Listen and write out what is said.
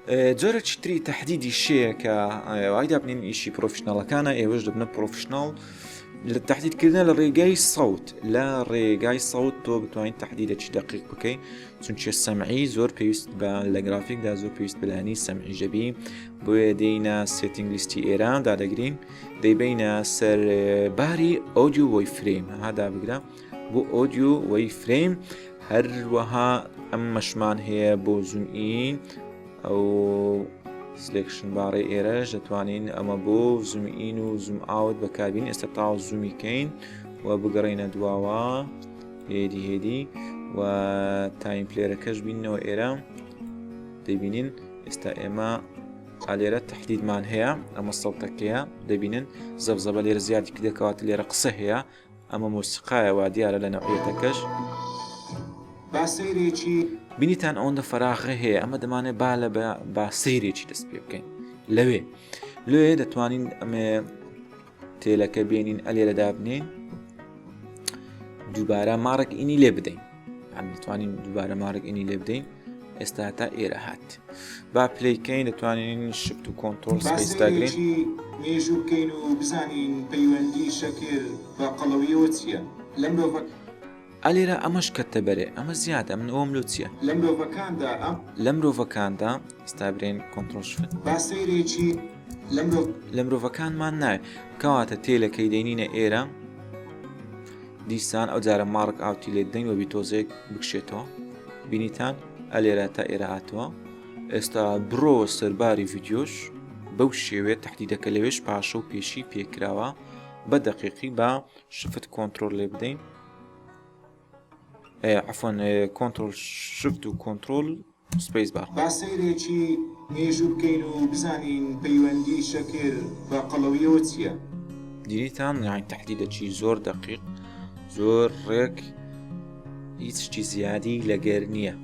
جۆرە چتری تهدیدی شەیە کە وایدا بنین ئیشی پرۆفشناڵەکانە ئێوەش دەبنە پرۆفشناڵ لە تهدیدکردن لە ڕێگای سەوت لە ڕێگای سەوت تۆ بتوانین تهدیدێکی دقیق بکەیت چونچە سەمعی زۆر پێویست بە لە گرافیکدا زۆر پێویست بەلانی سەمعی ژەبی بۆیە دێینە سێتینگ لیستی ئێرە دادەگرین دەیبینە سەر باری ئۆدیو وەی فریم هادا بگرە بۆ ئۆدیو وەی فریم هەروەها ئەم مەشمان هەیە بۆ زومئین ئەو سلێکشن باڕی ئێرەش دەتوانین ئەمە بۆ زومئین و زوم ئاوت بەکاربین ئێستا تاو زومیکەین و بگەڕینە دواوە هێدی و تایم پلێرەکەش بینەوە ئێرە دەبینین ئێستا ئێمە لێرە تهدیدمان هەیە ئەمە سەوتەکەیە دەبینن زەبزەبە لێرە زیادی دەکەواتە لێرە قسە هەیە ئەمە مۆسیقایەوە دیارە لە نەوعیەتەکەش بینیتان ئەوەندە فەراغە هەیە ئەمە دەمانێت با لە با سەیرێکی دەست پێ بکەین لەوێ دەتوانین ئەمێ تێلەکە بێنین ئەلێرە دابنین دووبارە ماڕێک ئینی لێ بدەین دەتوانین دووبارە ماڕێک ئینی لێ بدەین ئێستا تا ئێرە هات با پلەیکەین دەتوانین شفت و کۆنتڕۆل سپەیسداگرین مێژوو بکەین و بزانین پەیوەندی شەکر بە قەڵەویەوە چییە ئەلێرە ئەمەش کەتە بەرێ ئەمە زیادە من ئەوم لۆ چییە لە مرۆڤەکاندا ئێستا برێن کۆنتڕۆل شفت لە مرۆڤەکانمان ناوێت کەواتە تێلەکەی دەینینە ئێرە دیسان ئەو جارە ماڕک ئاوتی لێ دەین و بیتۆزێک بکشێتەوە بینیتان ئەلێرە تا ئێرە هاتووە ئێستا بڕۆ سەرباری ڤیدیۆش بەو شێوێت تهدیدەکە لەوێش پاشە و پێشی پێکراوە بە دقیقی بە شفت کۆنتڕۆل لێ بدەین عفوان کۆنتڕۆل شفت و کۆنتڕۆل سپەیس بار با سەیرێکی مێژوو بکەین و بزانین پەیوەندی شەکر بە قەڵەویەوە چییە دیریتان یانی تهدیدێکی زۆر دقیق زۆر ڕێک هیچ شتی زیادی لەگەر نییە